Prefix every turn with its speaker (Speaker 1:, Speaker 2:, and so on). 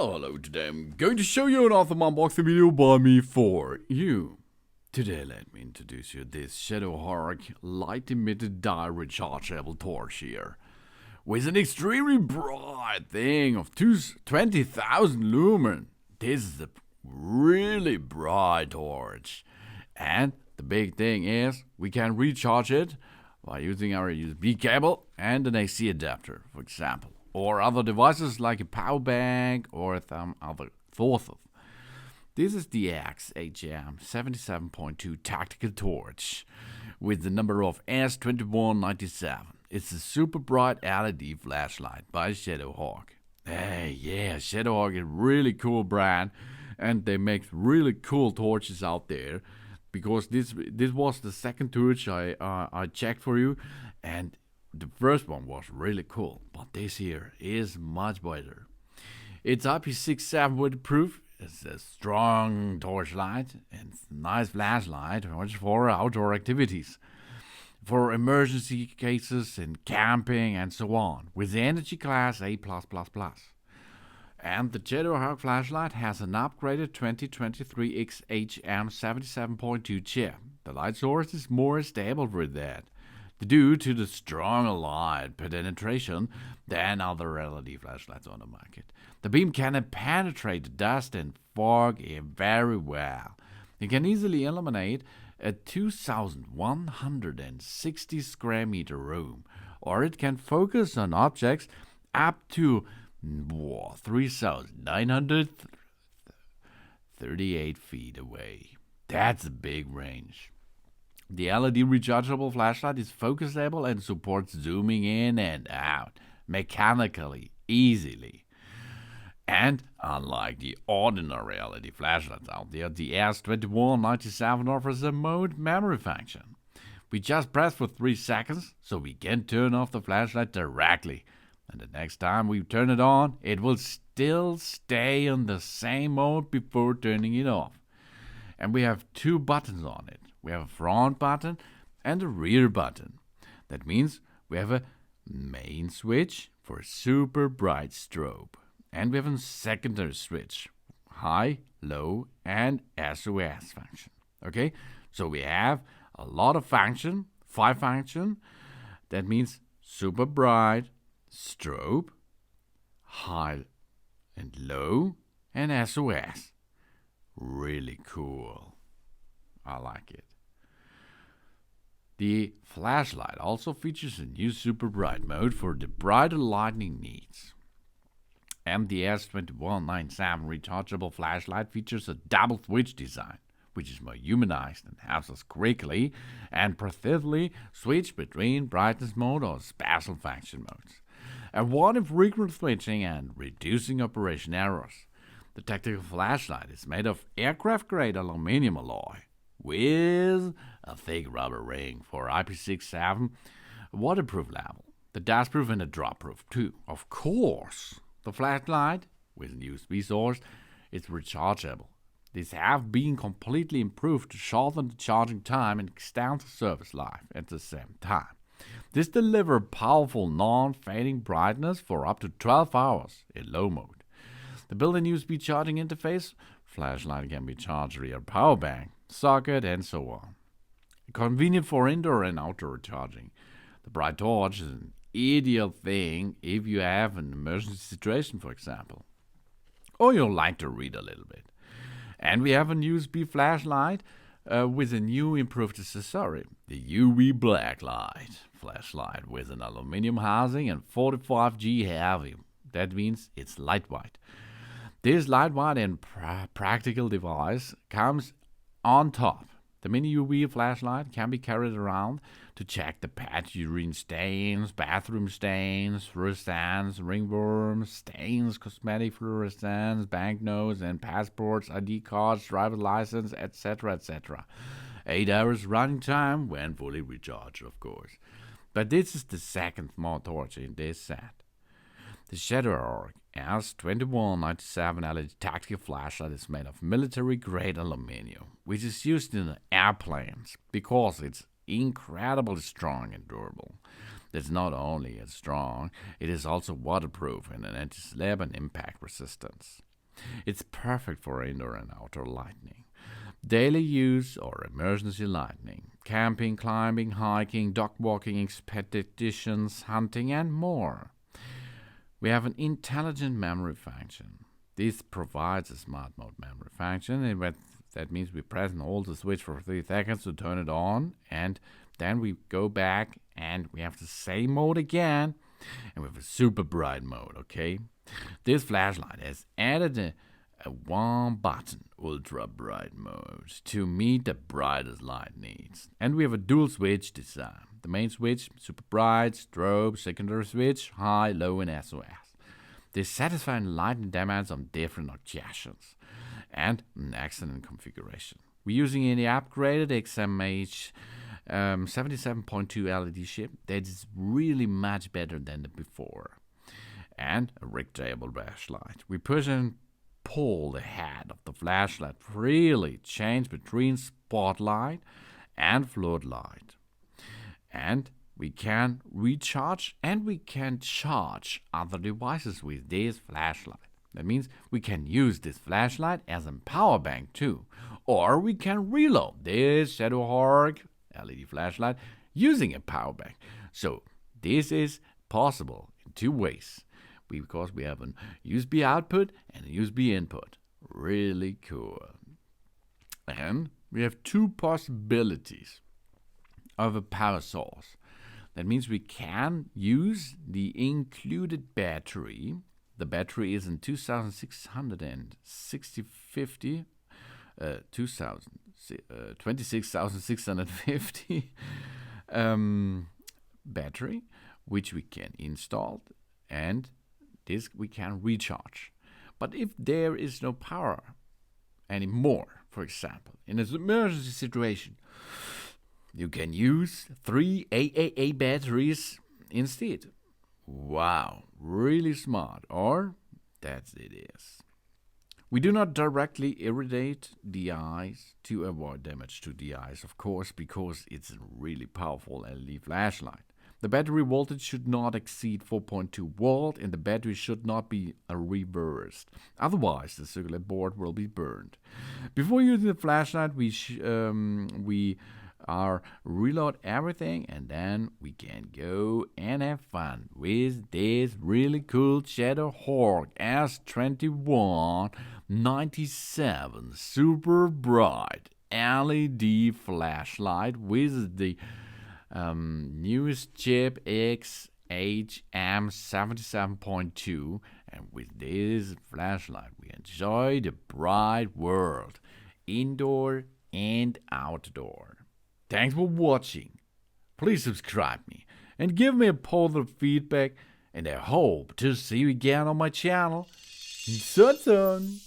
Speaker 1: Hello, today I'm going to show you another unboxing video by me for you. Today let me introduce you this Shadowhawk LED Rechargeable Torch here. With an extremely bright thing of 20,000 lumen. This is a really bright torch. And the big thing is we can recharge it by using our USB cable and an AC adapter, for example. Or other devices like a power bank or some other sources. This is the XHM 77.2 tactical torch with the number of S2197. It's a super bright LED flashlight by Shadowhawk. Hey, yeah, Shadowhawk is a really cool brand and they make really cool torches out there because this was the second torch I checked for you, and the first one was really cool, but this here is much better. It's IP67 waterproof, it's a strong torchlight, and it's a nice flashlight for outdoor activities, for emergency cases and camping and so on, with the energy class A+++. And the Shadowhawk flashlight has an upgraded 2023 XHM 77.2 chip. The light source is more stable with that, due to the stronger light penetration than other LED flashlights on the market. The beam can penetrate dust and fog very well. It can easily illuminate a 2,160 square meter room, or it can focus on objects up to 3,938 feet away. That's a big range. The LED rechargeable flashlight is focusable and supports zooming in and out mechanically, easily. And unlike the ordinary LED flashlights out there, the S2197 offers a mode memory function. We just press for 3 seconds so we can turn off the flashlight directly. And the next time we turn it on, it will still stay on the same mode before turning it off. And we have 2 buttons on it. We have a front button and a rear button. That means we have a main switch for a super bright strobe. And we have a secondary switch, high, low, and SOS function. Okay, so we have a lot of function, 5 function. That means super bright, strobe, high and low, and SOS. Really cool. I like it. The flashlight also features a new super bright mode for the brighter lighting needs. And the S2197 rechargeable flashlight features a double switch design, which is more humanized and helps us quickly and precisely switch between brightness mode or special function modes, avoiding frequent switching and reducing operation errors. The tactical flashlight is made of aircraft-grade aluminum alloy with a thick rubber ring for IP67 waterproof level. The dustproof and the dropproof too. Of course, the flashlight with an USB source is rechargeable. These have been completely improved to shorten the charging time and extend the service life at the same time. This delivers powerful non-fading brightness for up to 12 hours in low mode. The built-in USB charging interface, flashlight can be charged via power bank, socket, and so on. Convenient for indoor and outdoor charging. The bright torch is an ideal thing if you have an emergency situation, for example, or you like to read a little bit. And we have a USB flashlight with a new improved accessory, the UV black light flashlight with an aluminum housing and 45G heavy. That means it's lightweight. This lightweight and practical device comes on top. The mini UV flashlight can be carried around to check the pet urine stains, bathroom stains, fluorescence, ringworms, stains, cosmetic fluorescence, banknotes and passports, ID cards, driver's license, etc., etc. 8 hours running time when fully recharged, of course. But this is the second small torch in this set. The Shadowhawk S2197 LED tactical flashlight is made of military-grade aluminum, which is used in airplanes because it's incredibly strong and durable. It's not only strong, it is also waterproof and an anti-slip and impact resistance. It's perfect for indoor and outdoor lighting, daily use or emergency lighting, camping, climbing, hiking, dog walking, expeditions, hunting, and more. We have an intelligent memory function. This provides a smart mode memory function, and that means we press and hold the switch for 3 seconds to turn it on, and then we go back and we have the same mode again, and we have a super bright mode, okay? This flashlight has added a one button ultra bright mode to meet the brightest light needs. And we have a dual switch design. The main switch, super bright, strobe, secondary switch, high, low, and SOS. They satisfy lighting demands on different occasions and an excellent configuration. We're using the upgraded XMH 77.2 LED chip that is really much better than the before. And a rectangular flashlight. We push and pull the head of the flashlight freely, change between spotlight and floodlight. And we can recharge and we can charge other devices with this flashlight. That means we can use this flashlight as a power bank too. Or we can reload this Shadowhawk LED flashlight using a power bank. So this is possible in 2 ways. Because we have a USB output and a USB input. Really cool. And we have 2 possibilities of a power source. That means we can 2650. The included battery. The battery is in 2650 battery, which we can install, and this we can recharge. But if there is no power anymore, for example, in an emergency situation, you can use 3 AAA batteries instead. Wow, really smart, or that's it is. We do not directly irradiate the eyes to avoid damage to the eyes, of course, because it's a really powerful LED flashlight. The battery voltage should not exceed 4.2 volt and the battery should not be reversed. Otherwise, the circuit board will be burned. Before using the flashlight, we reload everything and then we can go and have fun with this really cool Shadowhawk S2197 super bright LED flashlight with the newest chip XHM77.2, and with this flashlight we enjoy the bright world, indoor and outdoor. Thanks for watching. Please subscribe me and give me a positive feedback, and I hope to see you again on my channel. So soon.